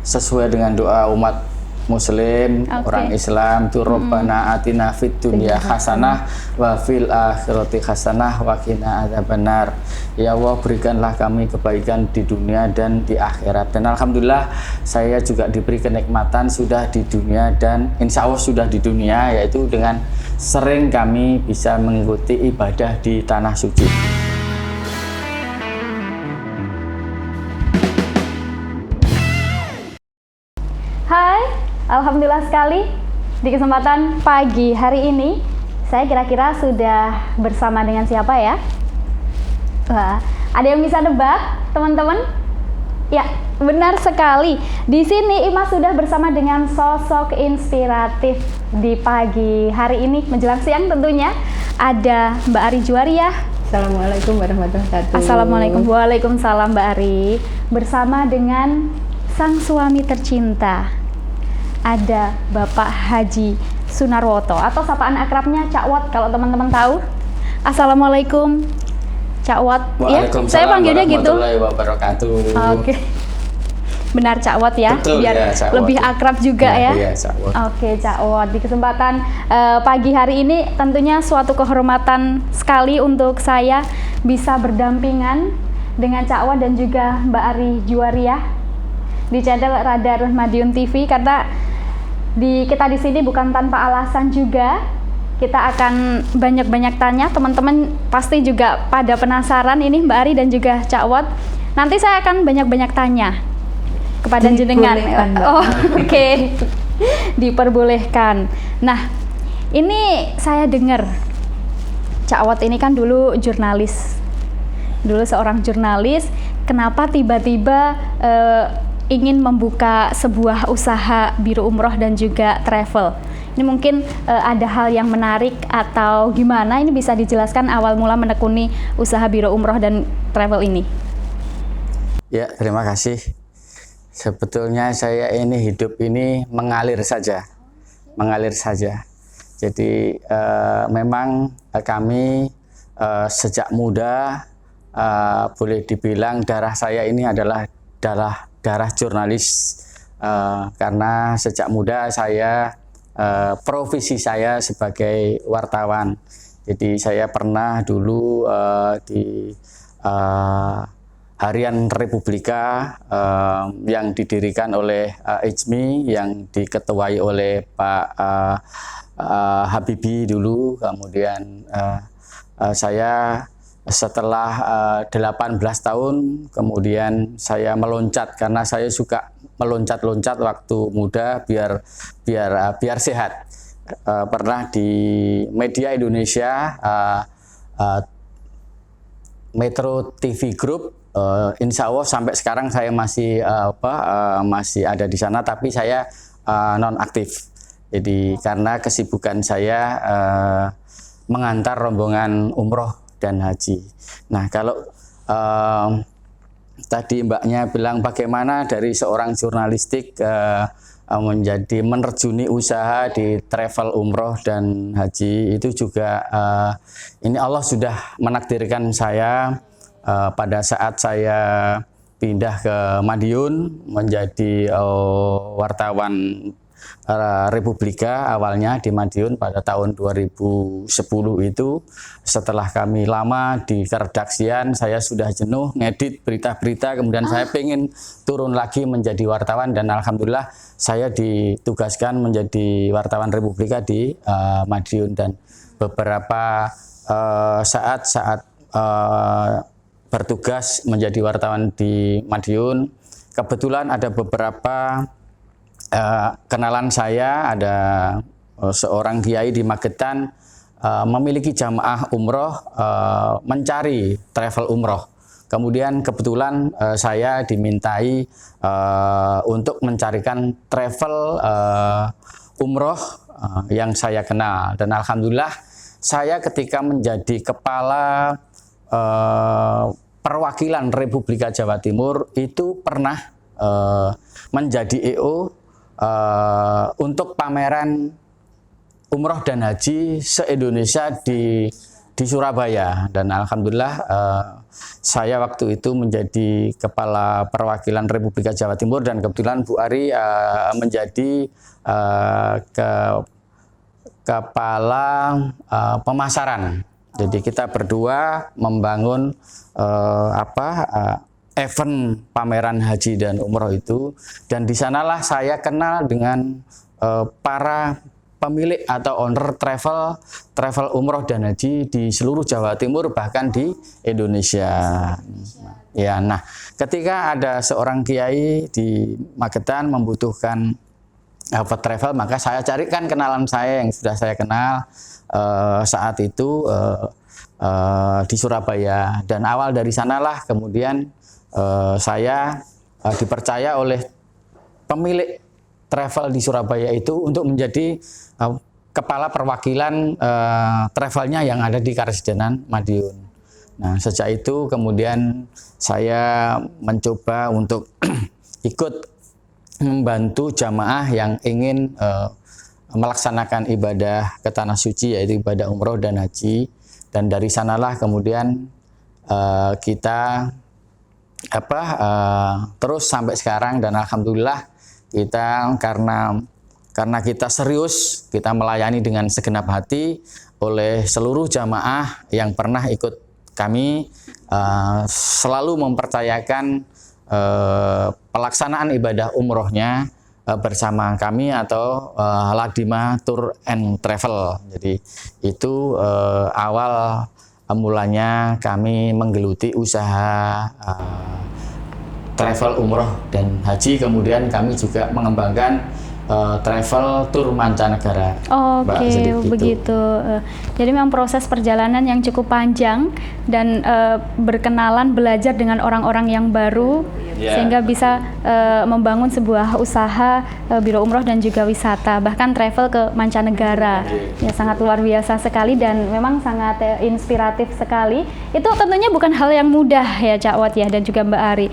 sesuai dengan doa umat Muslim, orang Islam itu Rabbana atina fid dunya hasanah wa fil akhirati hasanah wa qina adzabannar. Ya Allah, berikanlah kami kebaikan di dunia dan di akhirat. Dan alhamdulillah saya juga diberi kenikmatan sudah di dunia dan insya Allah sudah di dunia, yaitu dengan sering kami bisa mengikuti ibadah di tanah suci. Hai, alhamdulillah sekali di kesempatan pagi hari ini saya kira-kira sudah bersama dengan siapa ya? Wah, ada yang bisa nebak, teman-teman? Ya, benar sekali. Di sini Ima sudah bersama dengan sosok inspiratif di pagi hari ini menjelang siang tentunya. Ada Mbak Ari Juwariah. Assalamualaikum warahmatullahi wabarakatuh. Assalamualaikum, waalaikumsalam Mbak Ari. Bersama dengan sang suami tercinta, ada Bapak Haji Sunarwoto atau sapaan akrabnya Cak Wat kalau teman-teman tahu. Assalamualaikum Cak Wat. Ya, saya panggilnya gitu. Warahmatullahi wabarakatuh. Oke. Benar Cak Wat ya. Betul, biar ya, Cak lebih Wat. akrab juga ya. Iya, Cak Wat. Oke, Cak Wat. Di kesempatan pagi hari ini tentunya suatu kehormatan sekali untuk saya bisa berdampingan dengan Cak Wat dan juga Mbak Ari Juwariah di channel Radar Madiun TV, karena kita di sini bukan tanpa alasan juga. Kita akan banyak-banyak tanya, teman-teman pasti juga pada penasaran ini Mbak Ari dan juga Cak Wat. Nanti saya akan banyak-banyak tanya kepada jenengan. Oh, oke. Diperbolehkan. Nah, ini saya dengar Cak Wat ini kan dulu jurnalis. Dulu seorang jurnalis, kenapa tiba-tiba ingin membuka sebuah usaha biro umroh dan juga travel? Ini mungkin ada hal yang menarik atau gimana? Ini bisa dijelaskan awal mula menekuni usaha biro umroh dan travel ini? Ya, terima kasih. Sebetulnya saya ini hidup ini mengalir saja. Jadi memang kami sejak muda boleh dibilang darah saya ini adalah darah jurnalis, karena sejak muda saya profesi saya sebagai wartawan. Jadi saya pernah dulu di Harian Republika yang didirikan oleh IJMI yang diketuai oleh Pak Habibie dulu. Kemudian saya setelah 18 tahun kemudian saya meloncat, karena saya suka meloncat-loncat waktu muda biar sehat. Pernah di media Indonesia, Metro TV Group, insya Allah sampai sekarang saya masih masih ada di sana, tapi saya non aktif. Jadi karena kesibukan saya mengantar rombongan umroh dan haji. Nah, kalau tadi mbaknya bilang bagaimana dari seorang jurnalistik menjadi menerjuni usaha di travel umroh dan haji, itu juga ini Allah sudah menakdirkan saya pada saat saya pindah ke Madiun menjadi wartawan Republika awalnya di Madiun pada tahun 2010 itu. Setelah kami lama di keredaksian, saya sudah jenuh ngedit berita-berita, kemudian saya pengen turun lagi menjadi wartawan, dan alhamdulillah saya ditugaskan menjadi wartawan Republika di Madiun. Dan beberapa saat bertugas menjadi wartawan di Madiun, kebetulan ada beberapa kenalan saya, ada seorang kiai di Magetan memiliki jamaah umroh, mencari travel umroh. Kemudian kebetulan saya dimintai untuk mencarikan travel umroh yang saya kenal, dan alhamdulillah saya ketika menjadi kepala perwakilan Republika Jawa Timur itu pernah menjadi EO untuk pameran umroh dan haji se-Indonesia di di Surabaya, dan alhamdulillah saya waktu itu menjadi kepala perwakilan Republika Jawa Timur, dan kebetulan Bu Ari menjadi kepala pemasaran. Jadi kita berdua membangun event pameran haji dan umroh itu, dan di sanalah saya kenal dengan para pemilik atau owner travel umroh dan haji di seluruh Jawa Timur, bahkan di Indonesia. Ya, nah, ketika ada seorang kiai di Magetan membutuhkan travel, maka saya carikan kenalan saya yang sudah saya kenal saat itu di Surabaya, dan awal dari sanalah kemudian saya dipercaya oleh pemilik travel di Surabaya itu untuk menjadi kepala perwakilan travelnya yang ada di Karesidenan Madiun. Nah, sejak itu kemudian saya mencoba untuk ikut membantu jamaah yang ingin melaksanakan ibadah ke tanah suci, yaitu ibadah umroh dan haji. Dan dari sanalah kemudian kita terus sampai sekarang, dan alhamdulillah kita karena kita serius, kita melayani dengan segenap hati oleh seluruh jamaah yang pernah ikut kami, selalu mempercayakan pelaksanaan ibadah umrohnya bersama kami atau Ladima Tour and Travel. Jadi itu awal mulanya kami menggeluti usaha travel umroh dan haji. Kemudian kami juga mengembangkan travel tour mancanegara. Oke, begitu. Jadi memang proses perjalanan yang cukup panjang dan berkenalan, belajar dengan orang-orang yang baru, sehingga bisa membangun sebuah usaha biro umroh dan juga wisata, bahkan travel ke mancanegara. Ya, sangat luar biasa sekali dan memang sangat inspiratif sekali. Itu tentunya bukan hal yang mudah ya Cak Wat ya, dan juga Mbak Ari,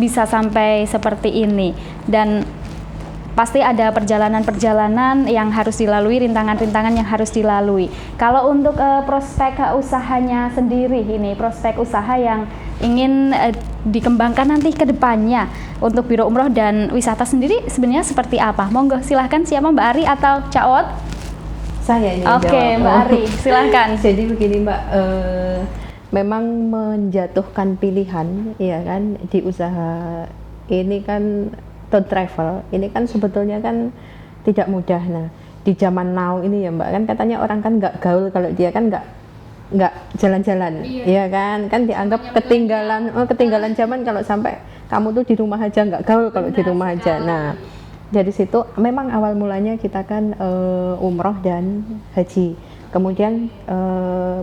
bisa sampai seperti ini. Dan pasti ada perjalanan-perjalanan yang harus dilalui, rintangan-rintangan yang harus dilalui. Kalau untuk prospek usahanya sendiri ini, prospek usaha yang ingin dikembangkan nanti ke depannya untuk Biro Umroh dan Wisata sendiri sebenarnya seperti apa? Monggo silahkan, siapa Mbak Ari atau Cak Wat? Saya ini. Oke, Mbak Ari, silahkan. Jadi begini Mbak, memang menjatuhkan pilihan, ya kan, di usaha ini kan tour travel ini kan sebetulnya kan tidak mudah. Nah, di zaman now ini ya Mbak, kan katanya orang kan nggak gaul kalau dia kan nggak jalan-jalan, ya kan dianggap ketinggalan zaman kalau sampai kamu tuh di rumah aja, nggak gaul kalau di rumah aja. Nah, dari situ memang awal mulanya kita kan umroh dan haji, kemudian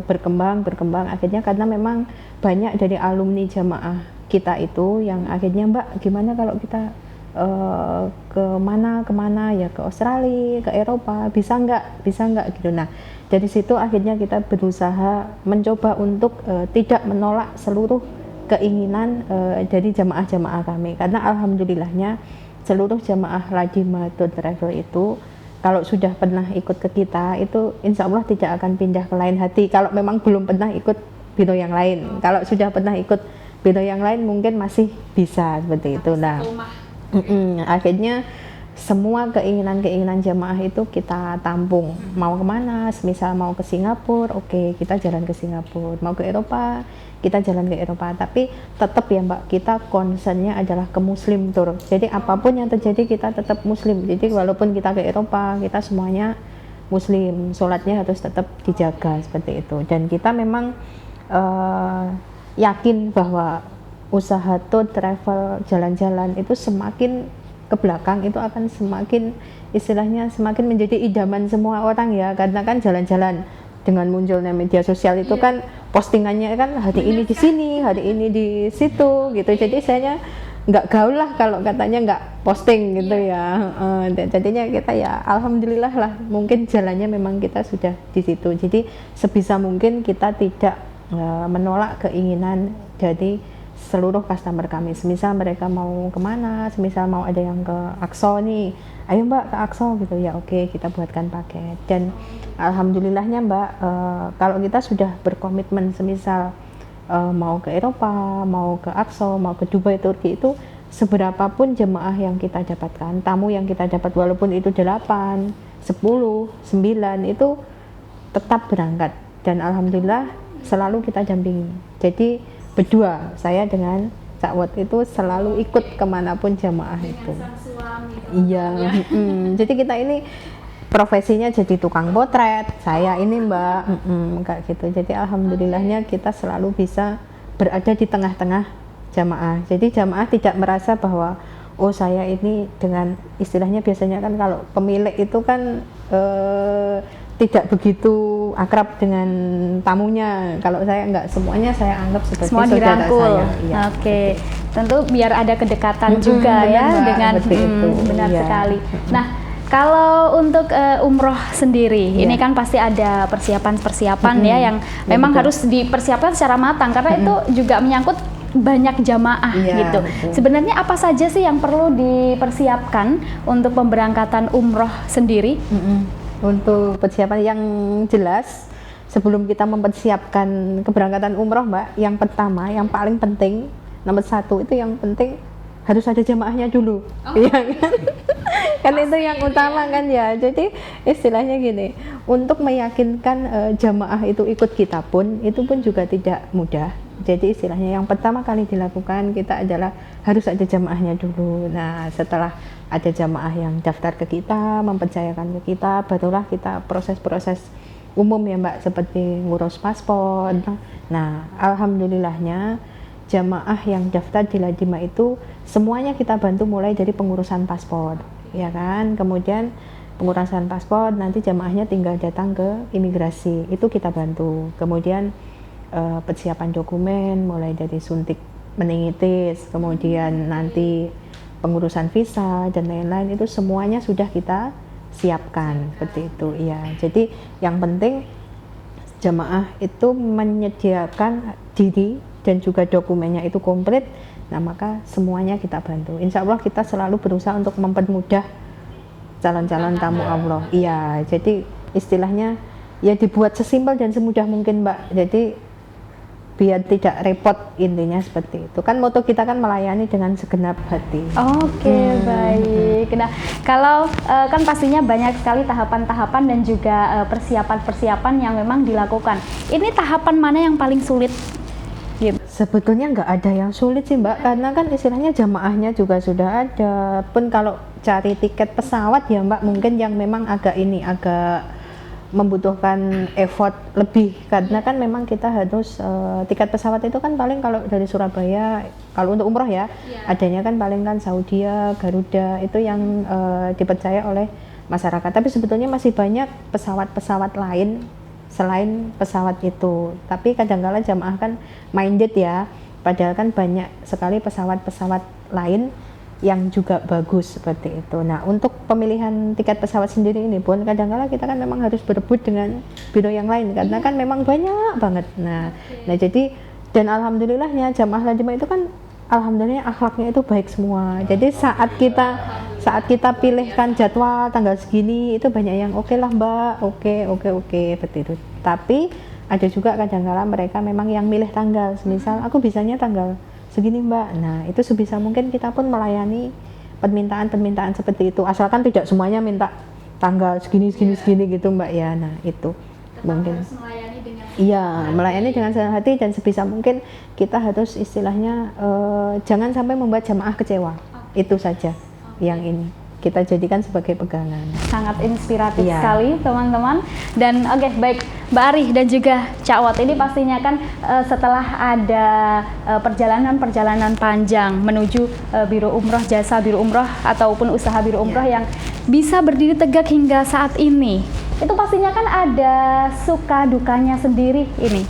berkembang akhirnya karena memang banyak dari alumni jamaah kita itu yang akhirnya Mbak, gimana kalau kita kemana ya, ke Australia, ke Eropa, bisa nggak gitu. Nah, dari situ akhirnya kita berusaha mencoba untuk tidak menolak seluruh keinginan dari jamaah-jamaah kami, karena alhamdulillahnya seluruh jamaah Ladima Tour Travel itu kalau sudah pernah ikut ke kita itu insya Allah tidak akan pindah ke lain hati kalau memang belum pernah ikut biro yang lain. Kalau sudah pernah ikut biro yang lain mungkin masih bisa seperti itu. Nah, akhirnya semua keinginan jamaah itu kita tampung. Mau kemana? Misal mau ke Singapura, oke, kita jalan ke Singapura. Mau ke Eropa, kita jalan ke Eropa. Tapi tetap ya Mbak, kita concernnya adalah ke Muslim Tour. Jadi apapun yang terjadi kita tetap Muslim. Jadi walaupun kita ke Eropa, kita semuanya Muslim. Sholatnya harus tetap dijaga seperti itu. Dan kita memang yakin bahwa usaha tour travel jalan-jalan itu semakin ke belakang itu akan semakin istilahnya semakin menjadi idaman semua orang ya, karena kan jalan-jalan dengan munculnya media sosial itu kan postingannya kan hari ini di sini, hari ini di situ gitu. Jadi saya nggak gaul lah kalau katanya nggak posting gitu ya. Jadinya kita ya alhamdulillah lah, mungkin jalannya memang kita sudah di situ. Jadi sebisa mungkin kita tidak menolak keinginan jadi seluruh customer kami. Semisal mereka mau kemana, semisal mau ada yang ke Aqsa nih, ayo Mbak ke Aqsa gitu ya, oke kita buatkan paket. Dan alhamdulillahnya Mbak, kalau kita sudah berkomitmen semisal mau ke Eropa, mau ke Aqsa, mau ke Dubai, Turki, itu seberapapun jemaah yang kita dapatkan, tamu yang kita dapat, walaupun itu 8, 10, 9, itu tetap berangkat. Dan alhamdulillah selalu kita dampingi. Jadi berdua, saya dengan Cak Wot itu selalu ikut kemanapun jamaah itu. Iya, jadi kita ini profesinya jadi tukang potret, saya ini Mbak, kayak gitu. Jadi alhamdulillahnya kita selalu bisa berada di tengah-tengah jamaah. Jadi jamaah tidak merasa bahwa oh saya ini dengan istilahnya biasanya kan kalau pemilik itu kan tidak begitu akrab dengan tamunya. Kalau saya enggak, semuanya saya anggap sebagai semua saudara dirangkul. saya. Ya, Oke, tentu biar ada kedekatan juga ya Mbak, dengan itu. benar Iya. sekali. Nah, kalau untuk umroh sendiri, Iya. ini kan pasti ada persiapan-persiapan ya yang Ya, memang betul. harus dipersiapkan secara matang karena itu juga menyangkut banyak jamaah Iya, gitu. betul. Sebenarnya apa saja sih yang perlu dipersiapkan untuk pemberangkatan umroh sendiri? Untuk persiapan yang jelas, sebelum kita mempersiapkan keberangkatan umroh Mbak, yang pertama, yang paling penting, nomor 1 itu yang penting harus ada jamaahnya dulu, iya kan? Kan itu yang utama kan ya. Jadi istilahnya gini, untuk meyakinkan jamaah itu ikut kita pun, itu pun juga tidak mudah. Jadi istilahnya yang pertama kali dilakukan kita adalah harus ada jamaahnya dulu. Nah, setelah ada jamaah yang daftar ke kita, mempercayakan ke kita, barulah kita proses-proses umum ya Mbak, seperti ngurus paspor. Nah, alhamdulillahnya jamaah yang daftar di Ladima itu semuanya kita bantu mulai dari pengurusan paspor, ya kan? Kemudian pengurusan paspor nanti jamaahnya tinggal datang ke imigrasi, itu kita bantu. Kemudian persiapan dokumen mulai dari suntik meningitis, kemudian nanti pengurusan visa dan lain-lain, itu semuanya sudah kita siapkan seperti itu ya. Jadi yang penting jamaah itu menyediakan diri dan juga dokumennya itu komplit. Nah, maka semuanya kita bantu. Insya Allah kita selalu berusaha untuk mempermudah calon-calon tamu Allah. Iya, jadi istilahnya ya dibuat sesimpel dan semudah mungkin Mbak. Jadi biar tidak repot, intinya seperti itu. Kan moto kita kan melayani dengan segenap hati. Oke, baik. Nah, kalau kan pastinya banyak sekali tahapan-tahapan dan juga persiapan-persiapan yang memang dilakukan. Ini tahapan mana yang paling sulit? Gitu. Sebetulnya nggak ada yang sulit sih Mbak, karena kan istilahnya jamaahnya juga sudah ada. Pun kalau cari tiket pesawat ya Mbak, mungkin yang memang agak membutuhkan effort lebih, karena kan memang kita harus tiket pesawat itu kan paling kalau dari Surabaya, kalau untuk umroh ya, adanya kan paling kan Saudia, Garuda, itu yang dipercaya oleh masyarakat. Tapi sebetulnya masih banyak pesawat-pesawat lain selain pesawat itu. Tapi kadang-kala jamaah kan minded ya, padahal kan banyak sekali pesawat-pesawat lain yang juga bagus seperti itu. Nah, untuk pemilihan tiket pesawat sendiri ini pun kadang-kala kita kan memang harus berebut dengan biro yang lain karena kan memang banyak banget. Nah jadi dan alhamdulillahnya jamaah Ladima itu kan alhamdulillah akhlaknya itu baik semua. Jadi saat kita pilihkan jadwal tanggal segini, itu banyak yang oke lah Mbak, oke seperti itu. Tapi ada juga kadang-kala mereka memang yang milih tanggal, misal aku bisanya tanggal segini Mbak. Nah, itu sebisa mungkin kita pun melayani permintaan seperti itu, asalkan tidak semuanya minta tanggal segini gitu Mbak ya. Nah, itu tetap mungkin harus melayani dengan melayani dengan senang hati, dan sebisa mungkin kita harus istilahnya jangan sampai membuat jamaah kecewa. Itu saja yang ini kita jadikan sebagai pegangan. Sangat inspiratif sekali teman-teman. Dan oke, baik Mbak Ari dan juga Cak Wot, ini pastinya kan setelah ada perjalanan panjang menuju biro umroh, jasa biro umroh ataupun usaha biro umroh yang bisa berdiri tegak hingga saat ini, itu pastinya kan ada suka dukanya sendiri ini.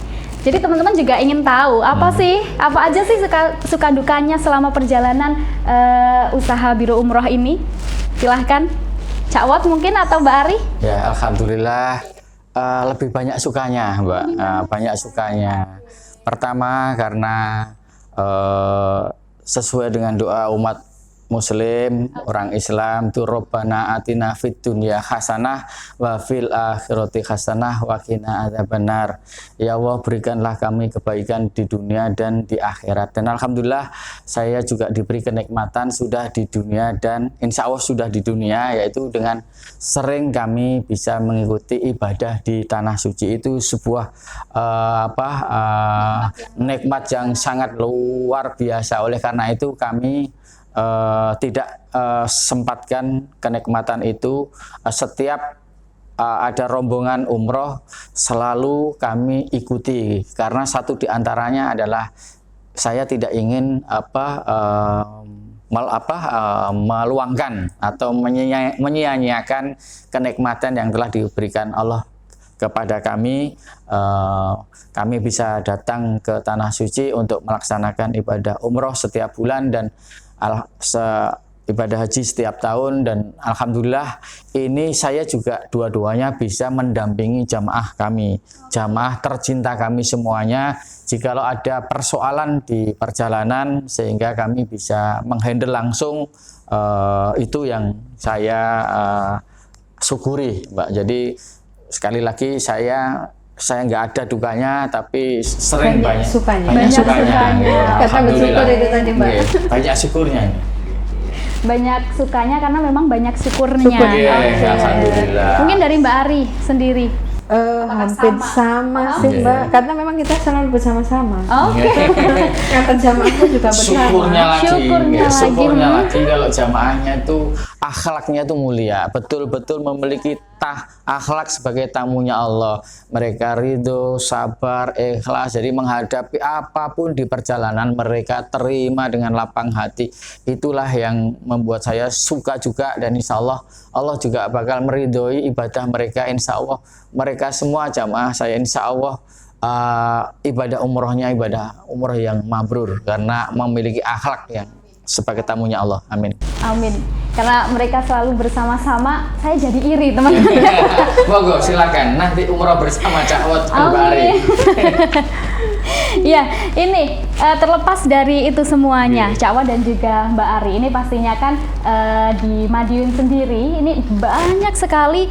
Jadi teman-teman juga ingin tahu apa aja sih suka dukanya selama perjalanan usaha biro umroh ini. Silahkan Cak Wot mungkin atau Mbak Ari. Ya, alhamdulillah lebih banyak sukanya Mbak. Banyak sukanya. Pertama karena sesuai dengan doa umat Muslim, orang Islam itu Rabbana atina fid dunya hasanah wa fil akhirati hasanah wa qina adzabannar. Ya Allah, berikanlah kami kebaikan di dunia dan di akhirat. Dan alhamdulillah saya juga diberi kenikmatan sudah di dunia dan insya Allah sudah di dunia, yaitu dengan sering kami bisa mengikuti ibadah di tanah suci. Itu sebuah nikmat yang sangat luar biasa. Oleh karena itu kami tidak sempatkan kenikmatan itu. Setiap ada rombongan umroh selalu kami ikuti, karena satu di antaranya adalah saya tidak ingin meluangkan atau menyia-nyiakan kenikmatan yang telah diberikan Allah kepada kami. Kami bisa datang ke tanah suci untuk melaksanakan ibadah umroh setiap bulan dan ibadah haji setiap tahun, dan alhamdulillah ini saya juga dua-duanya bisa mendampingi jamaah kami, jamaah tercinta kami semuanya, jikalau ada persoalan di perjalanan sehingga kami bisa menghandle langsung. Itu yang saya syukuri, Mbak. Jadi sekali lagi saya nggak ada dukanya, tapi sering banyak sukanya. Kata bersyukur itu tadi, Mbak. Banyak syukurnya. Banyak sukanya karena memang banyak syukurnya. Alhamdulillah. Mungkin dari Mbak Ari sendiri. Hampir sama sih, Mbak. Karena memang kita selalu bersama-sama. Oke. Kata jamaahnya juga bersama. Syukurnya lagi kalau jamaahnya itu akhlaknya itu mulia, betul-betul memiliki akhlak sebagai tamunya Allah. Mereka ridho, sabar, ikhlas. Jadi menghadapi apapun di perjalanan mereka terima dengan lapang hati. Itulah yang membuat saya suka juga, dan insya Allah Allah juga bakal meridhoi ibadah mereka. Insya Allah mereka semua jamaah saya insya Allah ibadah umrohnya ibadah umroh yang mabrur karena memiliki akhlak yang sebagai tamunya Allah. Amin. Amin. Karena mereka selalu bersama-sama, saya jadi iri, teman-teman. Monggo silakan nanti umroh bersama Cak Wat Bari. Ya, ini terlepas dari itu semuanya, Cak Wat dan juga Mbak Ari, ini pastinya kan di Madiun sendiri ini banyak sekali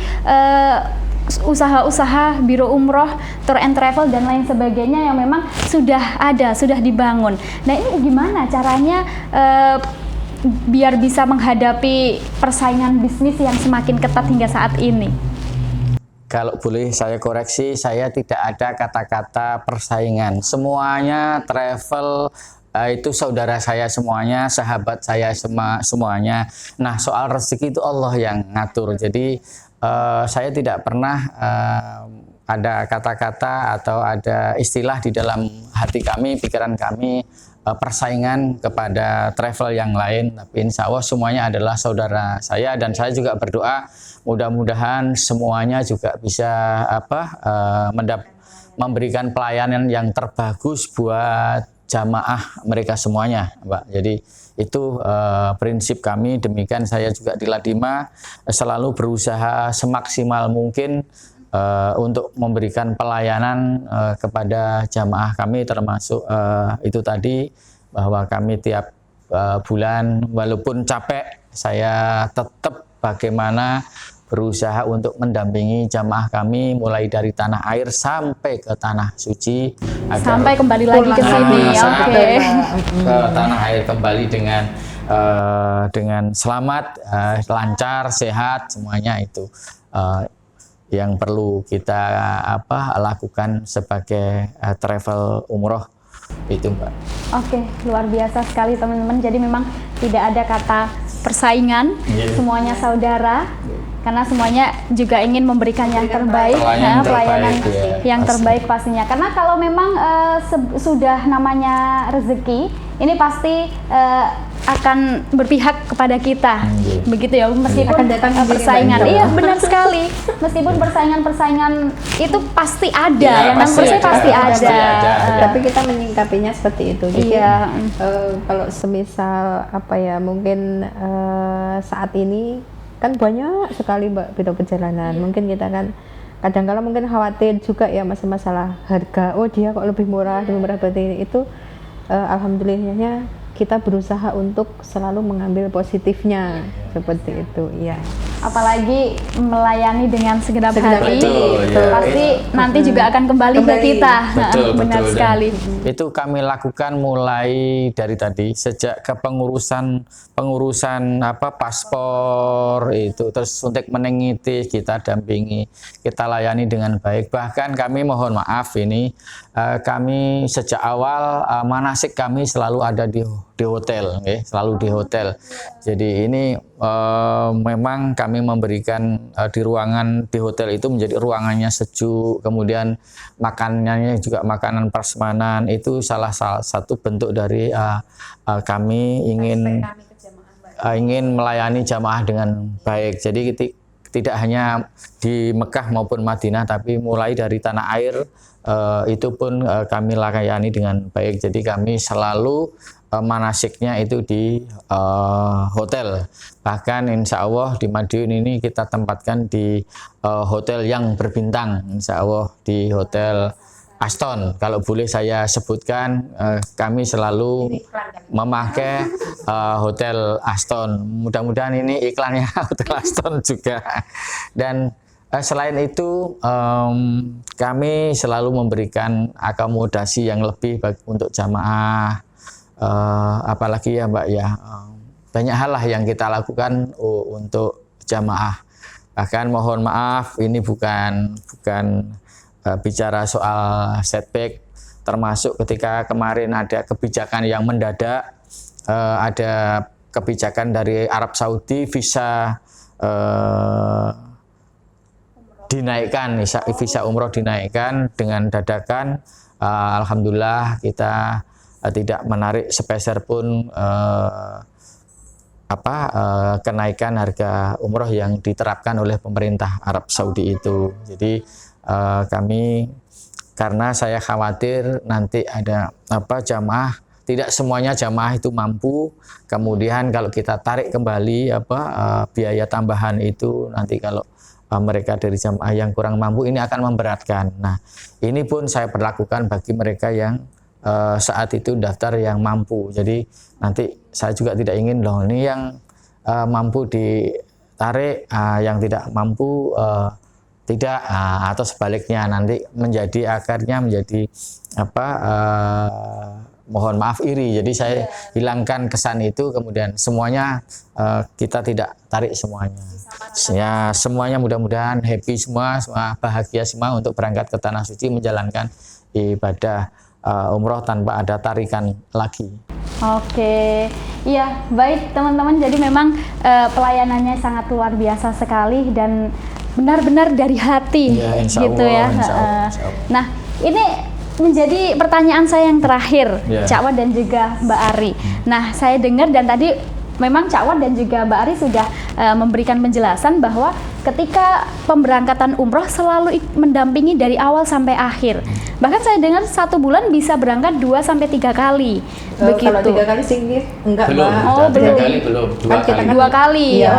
usaha-usaha biro umroh, tour and travel dan lain sebagainya yang memang sudah ada, sudah dibangun. Nah, ini gimana caranya biar bisa menghadapi persaingan bisnis yang semakin ketat hingga saat ini? Kalau boleh saya koreksi, saya tidak ada kata-kata persaingan. Semuanya travel itu saudara saya semuanya, sahabat saya semuanya. Nah, soal rezeki itu Allah yang ngatur. Jadi saya tidak pernah ada kata-kata atau ada istilah di dalam hati kami, pikiran kami persaingan kepada travel yang lain. Tapi insya Allah semuanya adalah saudara saya, dan saya juga berdoa mudah-mudahan semuanya juga bisa memberikan pelayanan yang terbagus buat jamaah mereka semuanya, Mbak. Jadi itu prinsip kami. Demikian saya juga di Ladima selalu berusaha semaksimal mungkin untuk memberikan pelayanan kepada jamaah kami, termasuk itu tadi bahwa kami tiap bulan walaupun capek saya tetap bagaimana berusaha untuk mendampingi jamaah kami mulai dari tanah air sampai ke tanah suci, sampai kembali lagi ke sini. Oke. Ke tanah air kembali dengan selamat, lancar, sehat, semuanya itu yang perlu kita lakukan sebagai travel umroh itu, Mbak. Oke, luar biasa sekali teman-teman. Jadi memang tidak ada kata persaingan, semuanya saudara, karena semuanya juga ingin memberikan yang terbaik, pelayanan yang terbaik pastinya. Karena kalau memang sudah namanya rezeki, ini pasti akan berpihak kepada kita, begitu ya, meskipun akan datang persaingan. Iya, benar sekali. Meskipun persaingan itu pasti ada, yang namanya pasti ada. Tapi kita menyingkapinya seperti itu. Jadi, kalau semisal mungkin saat ini kan banyak sekali, Mbak, biro perjalanan. Mungkin kita kan kadang-kala mungkin khawatir juga ya masalah harga. Oh, dia kok lebih murah berarti itu alhamdulillahnya kita berusaha untuk selalu mengambil positifnya seperti itu, ya. Apalagi melayani dengan segenap hati, Betul, ya. pasti nanti juga akan kembali ke kita. Betul, Benar betul. sekali. Dan itu kami lakukan mulai dari tadi, sejak ke pengurusan paspor itu, terus suntik meningitis kita dampingi, kita layani dengan baik. Bahkan kami mohon maaf ini, kami sejak awal manasik kami selalu ada di hotel, selalu di hotel. Jadi ini memang kami memberikan di ruangan di hotel itu menjadi ruangannya sejuk, kemudian makanannya juga makanan prasmanan, itu salah satu bentuk dari kami ingin melayani jamaah dengan baik. Jadi tidak hanya di Mekah maupun Madinah, tapi mulai dari tanah air itu pun kami layani dengan baik. Jadi kami selalu manasiknya itu di hotel. Bahkan insya Allah di Madiun ini kita tempatkan di hotel yang berbintang, insya Allah di Hotel Aston. Kalau boleh saya sebutkan, kami selalu memakai Hotel Aston. Mudah-mudahan ini iklannya Hotel Aston juga. Dan selain itu kami selalu memberikan akomodasi yang lebih untuk jamaah. Apalagi ya Mbak ya, banyak hal lah yang kita lakukan untuk jamaah. Bahkan mohon maaf, ini bukan bicara soal setback, termasuk ketika kemarin ada kebijakan yang mendadak, ada kebijakan dari Arab Saudi, visa dinaikkan, visa umroh dinaikkan dengan dadakan. Alhamdulillah kita tidak menarik sepeser pun kenaikan harga umroh yang diterapkan oleh pemerintah Arab Saudi itu. Jadi kami, karena saya khawatir nanti ada jamaah, tidak semuanya jamaah itu mampu, kemudian kalau kita tarik kembali biaya tambahan itu, nanti kalau mereka dari jamaah yang kurang mampu ini akan memberatkan. Nah, ini pun saya perlakukan bagi mereka yang saat itu daftar yang mampu. Jadi nanti saya juga tidak ingin loh ini yang mampu ditarik, yang tidak mampu tidak, atau sebaliknya nanti akhirnya menjadi mohon maaf iri. Jadi saya hilangkan kesan itu, kemudian semuanya kita tidak tarik semuanya. Ya, semuanya mudah-mudahan happy semua bahagia semua untuk berangkat ke Tanah Suci menjalankan ibadah umroh tanpa ada tarikan lagi. Oke, iya baik teman-teman. Jadi memang pelayanannya sangat luar biasa sekali dan benar-benar dari hati, ya, gitu Allah, ya. insya Allah. Nah, ini menjadi pertanyaan saya yang terakhir, Cak Wad dan juga Mbak Ari. Nah, saya dengar dan tadi memang Cak Wad dan juga Mbak Ari sudah memberikan penjelasan bahwa ketika pemberangkatan umroh selalu mendampingi dari awal sampai akhir. Bahkan saya dengar 1 bulan bisa berangkat 2-3 kali. Begitu. Kalau 3 kali sih enggak, belum. Mbak. Oh, belum. 3 kali belum, 2 Kan kita kali. kan 2 kali. Iya,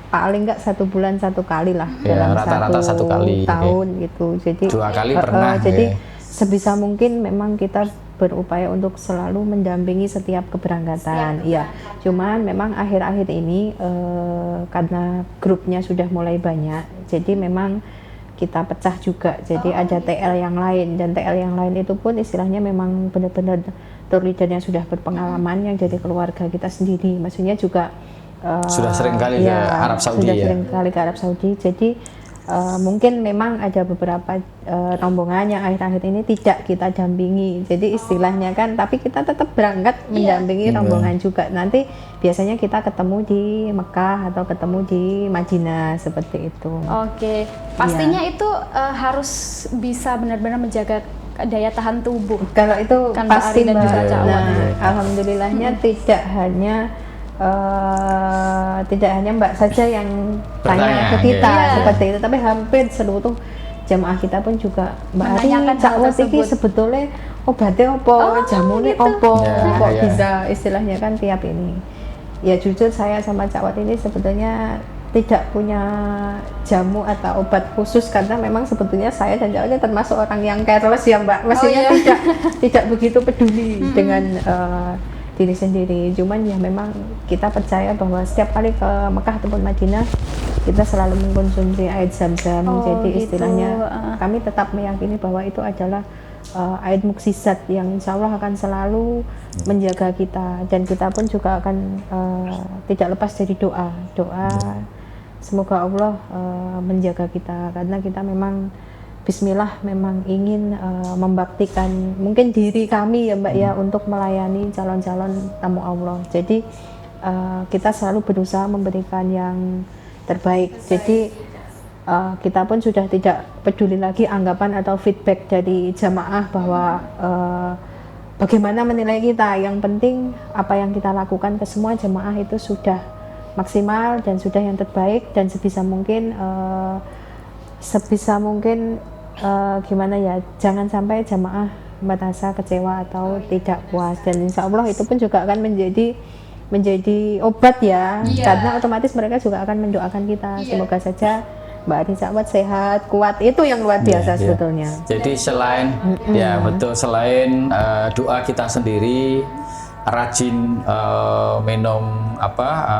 paling enggak 1 bulan 1 kali lah, Ya, dalam rata-rata 1 kali tahun gitu. Jadi 2 kali pernah. jadi sebisa mungkin memang kita berupaya untuk selalu mendampingi setiap keberangkatan. Iya. Cuman memang akhir-akhir ini karena grupnya sudah mulai banyak, jadi memang kita pecah juga. Jadi ada TL yang lain, dan TL yang lain itu pun istilahnya memang benar-benar tour leader yang sudah berpengalaman, yang jadi keluarga kita sendiri. Maksudnya juga sudah sering kali ke Arab Saudi, sudah sering kali ke Arab Saudi. Jadi mungkin memang ada beberapa rombongan yang akhir-akhir ini tidak kita dampingi. Jadi istilahnya kan, tapi kita tetap berangkat mendampingi rombongan juga. Nanti biasanya kita ketemu di Mekah atau ketemu di Madinah seperti itu. Oke, pastinya itu harus bisa benar-benar menjaga daya tahan tubuh. Kalau itu Kan Mbak pasti, Ari dan juga Mbak. Cak Wad. Nah, alhamdulillahnya tidak hanya Mbak saja yang tanya ke kita seperti itu, tapi hampir seluruh jamaah kita pun juga Mbak Ari, Cak Wad iki sebetulnya obatnya apa, jamune gitu. apa, Ya, kok ya. bisa istilahnya kan tiap ini. Ya jujur saya sama Cak Wad ini sebetulnya tidak punya jamu atau obat khusus, karena memang sebetulnya saya dan Cak Wat termasuk orang yang careless ya Mbak, maksudnya tidak begitu peduli dengan diri sendiri. Cuman ya memang kita percaya bahwa setiap kali ke Mekah ataupun Madinah kita selalu mengkonsumsi air zam-zam. Jadi gitu. istilahnya kami tetap meyakini bahwa itu adalah air mukjizat yang insya Allah akan selalu menjaga kita, dan kita pun juga akan tidak lepas dari doa. Semoga Allah menjaga kita, karena kita memang Bismillah memang ingin membaktikan mungkin diri kami ya Mbak ya untuk melayani calon-calon tamu Allah. Jadi kita selalu berusaha memberikan yang terbaik. Jadi kita pun sudah tidak peduli lagi anggapan atau feedback dari jamaah bahwa bagaimana menilai kita. Yang penting apa yang kita lakukan ke semua jamaah itu sudah maksimal dan sudah yang terbaik, dan sebisa mungkin gimana ya, jangan sampai jamaah merasa kecewa atau tidak puas, dan insya Allah itu pun juga akan menjadi obat ya, karena otomatis mereka juga akan mendoakan kita. Semoga saja Mbak Ari Cak Wat sehat, kuat, itu yang luar biasa sebetulnya. Jadi selain ya betul, selain doa kita sendiri, rajin minum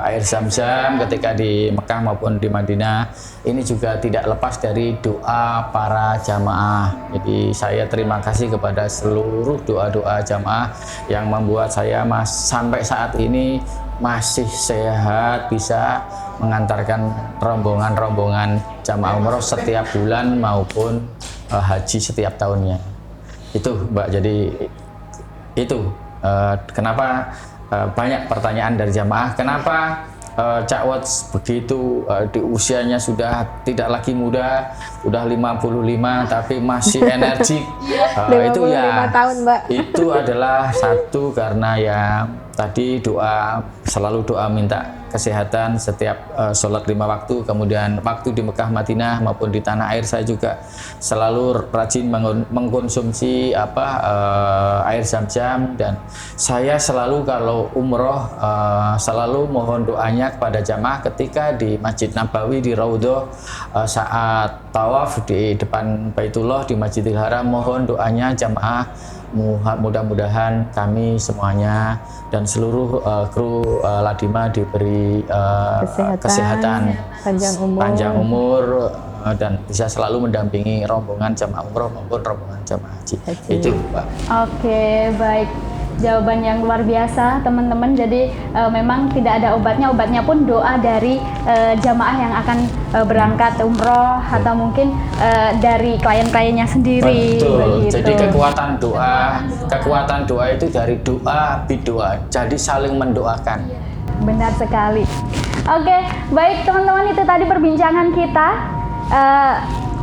air zam-zam ketika di Mekah maupun di Madinah, ini juga tidak lepas dari doa para jamaah. Jadi saya terima kasih kepada seluruh doa-doa jamaah yang membuat saya sampai saat ini masih sehat, bisa mengantarkan rombongan-rombongan jamaah umroh setiap bulan maupun haji setiap tahunnya. Itu Mbak, jadi itu kenapa banyak pertanyaan dari jamaah, kenapa Cak Wat begitu di usianya sudah tidak lagi muda, udah 55 tapi masih energik. Itu ya, tahun, Mbak. Itu adalah satu karena ya tadi selalu doa minta kesehatan setiap sholat 5 waktu, kemudian waktu di Mekah Madinah maupun di tanah air saya juga selalu rajin mengkonsumsi air zam-zam, dan saya selalu kalau umroh selalu mohon doanya kepada jamaah ketika di Masjid Nabawi di Raudhah, saat tawaf di depan Baitullah di Masjidil Haram, mohon doanya jamaah mudah-mudahan kami semuanya dan seluruh kru Ladima diberi kesehatan, panjang umur dan bisa selalu mendampingi rombongan jamaah umroh maupun rombongan jamaah haji. Itu Pak. Oke, baik. Jawaban yang luar biasa teman-teman. Jadi memang tidak ada obatnya pun doa dari jamaah yang akan berangkat umroh atau mungkin dari klien-kliennya sendiri. Betul. Begitu. Jadi kekuatan doa itu dari doa bidoa. Jadi saling mendoakan. Benar sekali. Oke, baik teman-teman, itu tadi perbincangan kita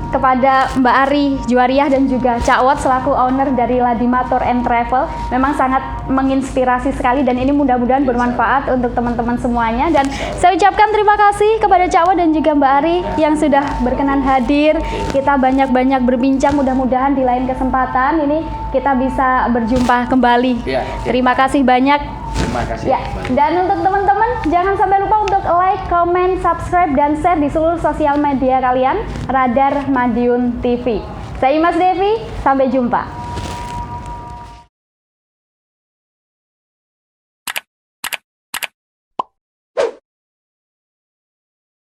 kepada Mbak Ari Juwariah dan juga Cak Wat selaku owner dari Ladima Tour and Travel. Memang sangat menginspirasi sekali dan ini mudah-mudahan bermanfaat untuk teman-teman semuanya. Dan saya ucapkan terima kasih kepada Cak Wat dan juga Mbak Ari yang sudah berkenan hadir. Kita banyak-banyak berbincang, mudah-mudahan di lain kesempatan ini kita bisa berjumpa kembali. Terima kasih banyak. Terima kasih. Ya, dan untuk teman-teman jangan sampai lupa untuk like, comment, subscribe dan share di seluruh sosial media kalian Radar Madiun TV. Saya Mas Devi, sampai jumpa.